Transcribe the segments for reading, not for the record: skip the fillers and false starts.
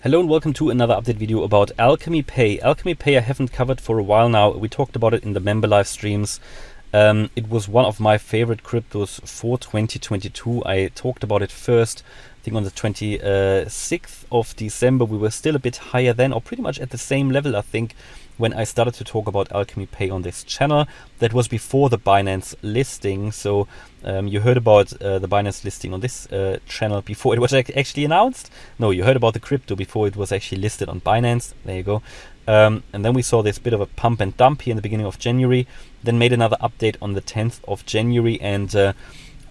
Hello and welcome to another update video about Alchemy Pay. Alchemy Pay I haven't covered for a while now. We talked about it in the member live streams. It was one of my favorite cryptos for 2022. I talked about it first, I think on the 26th of December. We were still a bit higher then, or pretty much at the same level, I think, when I started to talk about Alchemy Pay on this channel. That was before the Binance listing. So you heard about the Binance listing on this channel before it was actually announced. No, you heard about the crypto before it was actually listed on Binance. There you go. And then we saw this bit of a pump and dump here in the beginning of January, then made another update on the 10th of January and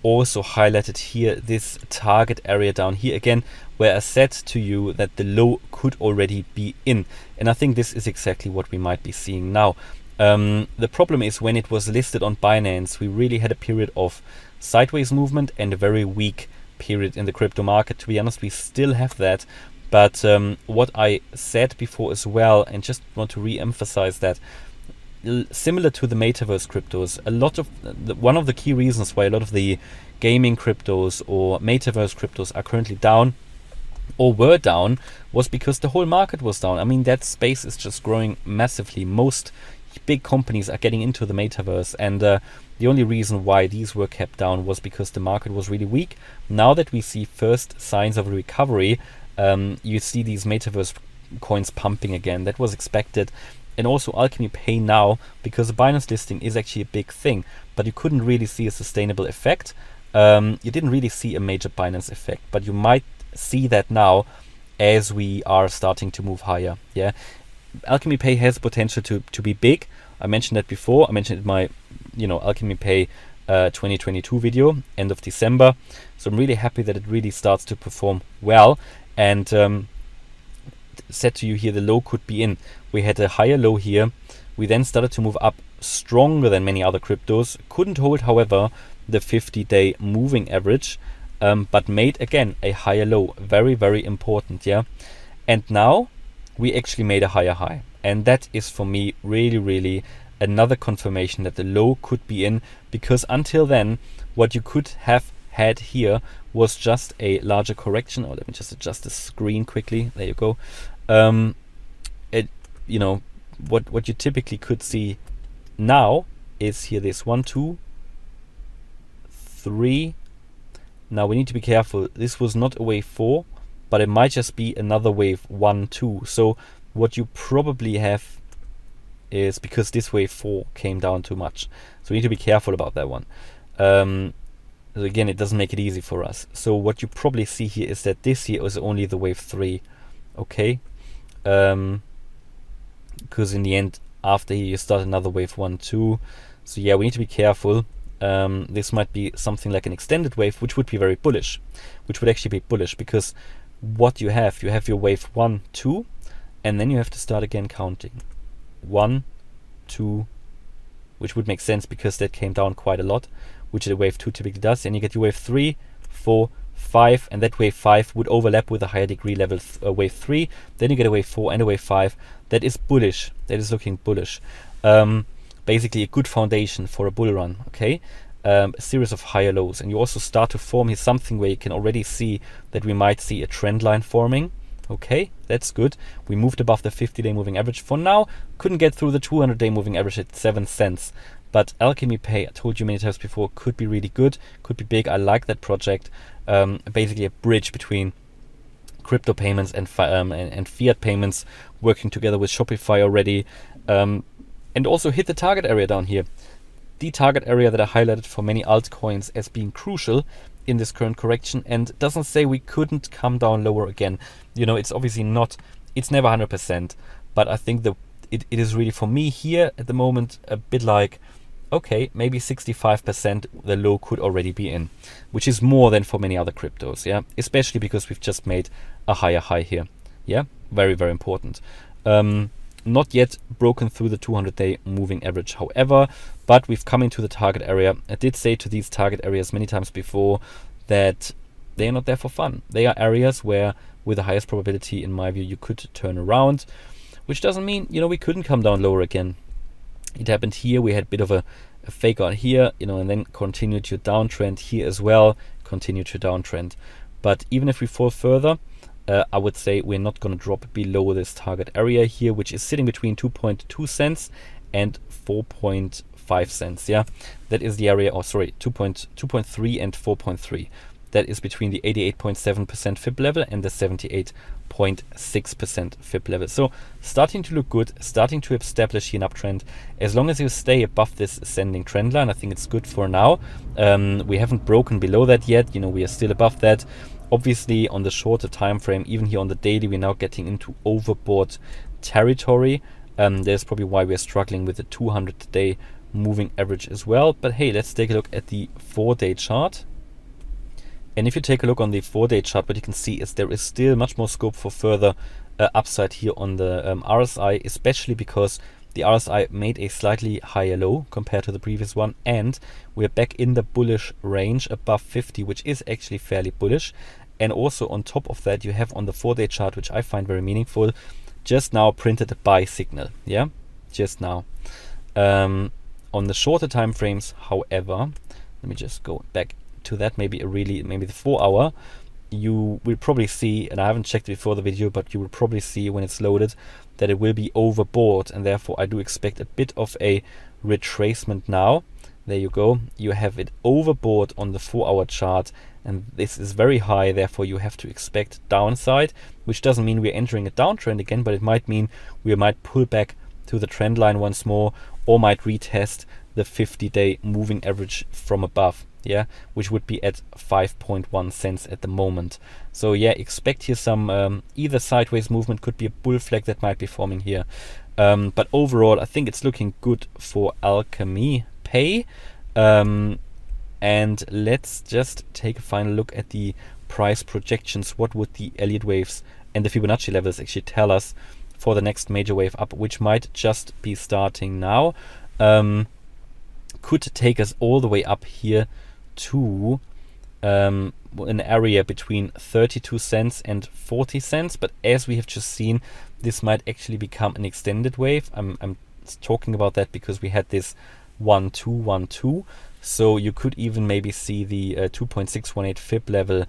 also highlighted here this target area down here again, where I said to you that the low could already be in. And I think this is exactly what we might be seeing now. The problem is when it was listed on Binance, we really had a period of sideways movement and a very weak period in the crypto market. To be honest, we still have that. But what I said before as well, and just want to re-emphasize that, similar to the metaverse cryptos, a lot of one of the key reasons why a lot of the gaming cryptos or metaverse cryptos are currently down or were down was because the whole market was down. I mean, that space is just growing massively. Most big companies are getting into the metaverse, and the only reason why these were kept down was because the market was really weak. Now that we see first signs of a recovery, you see these metaverse coins pumping again. That was expected. And also Alchemy Pay now, because the Binance listing is actually a big thing, but you couldn't really see a sustainable effect. You didn't really see a major Binance effect, but you might see that now as we are starting to move higher. Yeah, Alchemy Pay has potential to be big. I mentioned that before. I mentioned it in my Alchemy Pay 2022 video, end of December. So I'm really happy that it really starts to perform well. And said to you here, the low could be in. We had a higher low here. We then started to move up stronger than many other cryptos. Couldn't hold, however, the 50-day moving average, but made again a higher low. Very, very important, yeah. And now we actually made a higher high, and that is for me really, really another confirmation that the low could be in, because until then, what you could have had here was just a larger correction. Or let me just adjust the screen quickly. There you go. What you typically could see now is here this 1, 2, 3. Now we need to be careful. This was not a wave 4, but it might just be another wave 1, 2. So what you probably have is, because this wave 4 came down too much, so we need to be careful about that one. Again, it doesn't make it easy for us. So what you probably see here is that this here is only the wave 3, okay? Because in the end, after here, you start another wave 1, 2. So yeah, we need to be careful. This might be something like an extended wave, which would be very bullish, which would actually be bullish, because what you have your wave 1, 2, and then you have to start again counting. 1, 2, which would make sense because that came down quite a lot, which the wave 2 typically does. And you get your wave 3, 4, 5, and that wave 5 would overlap with a higher degree level wave 3. Then you get a wave 4 and a wave 5. That is bullish. That is looking bullish. Basically a good foundation for a bull run, okay? A series of higher lows. And you also start to form here something where you can already see that we might see a trend line forming. Okay, that's good. We moved above the 50-day moving average. For now, couldn't get through the 200-day moving average at 7 cents. But Alchemy Pay, I told you many times before, could be really good, could be big. I like that project. Basically a bridge between crypto payments and fiat payments, working together with Shopify already. And also hit the target area down here. The target area that I highlighted for many altcoins as being crucial in this current correction, and doesn't say we couldn't come down lower again. It's obviously not, it's never 100%, but I think it is really, for me here at the moment, a bit like, okay, maybe 65% the low could already be in, which is more than for many other cryptos, yeah, especially because we've just made a higher high here. Yeah, very, very important. Not yet broken through the 200-day moving average, however, but we've come into the target area. I did say to these target areas many times before that they are not there for fun. They are areas where, with the highest probability, in my view, you could turn around, which doesn't mean, we couldn't come down lower again. It happened here. We had a bit of a fake out here, and then continued your downtrend here as well, continued your downtrend. But even if we fall further, I would say we're not going to drop below this target area here, which is sitting between 2.2 cents and 4.5 cents. Yeah, that is the area, or sorry, 2.3 and 4.3. That is between the 88.7% FIB level and the 78.6% FIB level. So starting to look good, starting to establish here an uptrend. As long as you stay above this ascending trend line, I think it's good for now. We haven't broken below that yet. You know, we are still above that. Obviously, on the shorter time frame, even here on the daily, we're now getting into overbought territory. There's probably why we're struggling with the 200-day moving average as well. But hey, let's take a look at the 4-day chart. And if you take a look on the 4-day chart, what you can see is there is still much more scope for further upside here on the RSI, especially because the RSI made a slightly higher low compared to the previous one, and we're back in the bullish range above 50, which is actually fairly bullish. And also on top of that, you have on the 4-day chart, which I find very meaningful, just now printed a buy signal. Yeah, just now. On the shorter time frames, however, let me just go back to that, maybe the 4 hour, you will probably see, and I haven't checked it before the video, but you will probably see when it's loaded that it will be overbought, and therefore I do expect a bit of a retracement now. There you go, you have it overbought on the 4 hour chart, and this is very high, therefore you have to expect downside, which doesn't mean we're entering a downtrend again, but it might mean we might pull back to the trend line once more, or might retest the 50-day moving average from above. Yeah, which would be at 5.1 cents at the moment. So yeah, expect here some either sideways movement, could be a bull flag that might be forming here. But overall, I think it's looking good for Alchemy Pay. And let's just take a final look at the price projections. What would the Elliott waves and the Fibonacci levels actually tell us for the next major wave up, which might just be starting now? Could take us all the way up here to an area between 32 cents and 40 cents, but as we have just seen, this might actually become an extended wave. I'm talking about that because we had this 1-2-1-2, so you could even maybe see the 2.618 FIB level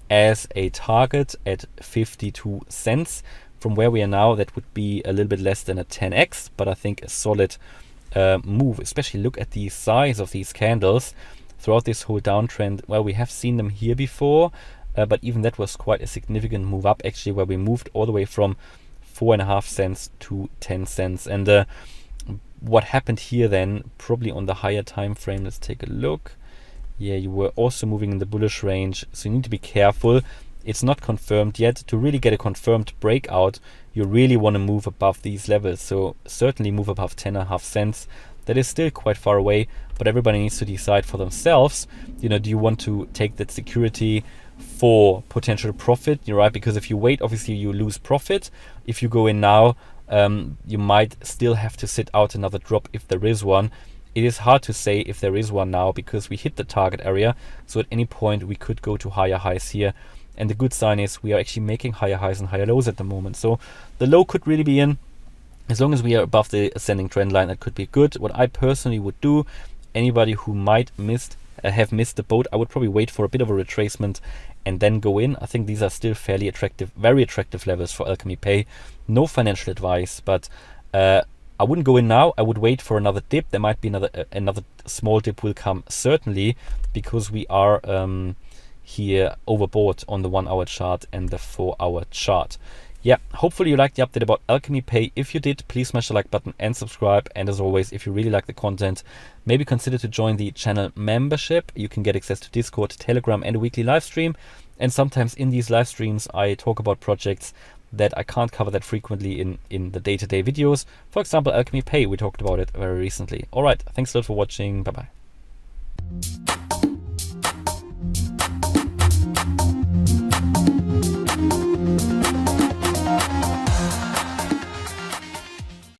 as a target at 52 cents. From where we are now, that would be a little bit less than a 10x, but I think a solid move. Especially look at the size of these candles throughout this whole downtrend. Well, we have seen them here before, but even that was quite a significant move up actually, where we moved all the way from 4.5 cents to 10 cents. And what happened here then, probably on the higher time frame, let's take a look. Yeah, you were also moving in the bullish range, so you need to be careful. It's not confirmed yet. To really get a confirmed breakout, you really want to move above these levels, so certainly move above 10.5 cents. That is still quite far away, but everybody needs to decide for themselves. You know, do you want to take that security for potential profit? You're right, because if you wait, obviously you lose profit. If you go in now, you might still have to sit out another drop if there is one. It is hard to say if there is one now because we hit the target area, so at any point we could go to higher highs here. And the good sign is we are actually making higher highs and higher lows at the moment. So the low could really be in. As long as we are above the ascending trend line, that could be good. What I personally would do, anybody who might have missed the boat, I would probably wait for a bit of a retracement and then go in. I think these are still fairly attractive, very attractive levels for Alchemy Pay. No financial advice, but I wouldn't go in now. I would wait for another dip. There might be another small dip will come, certainly, because we are here overbought on the 1 hour chart and the 4 hour chart. Yeah, hopefully you liked the update about Alchemy Pay. If you did, please smash the like button and subscribe. And as always, if you really like the content, maybe consider to join the channel membership. You can get access to Discord, Telegram, and a weekly live stream. And sometimes in these live streams, I talk about projects that I can't cover that frequently in the day-to-day videos. For example, Alchemy Pay, we talked about it very recently. All right, thanks a lot for watching. Bye-bye.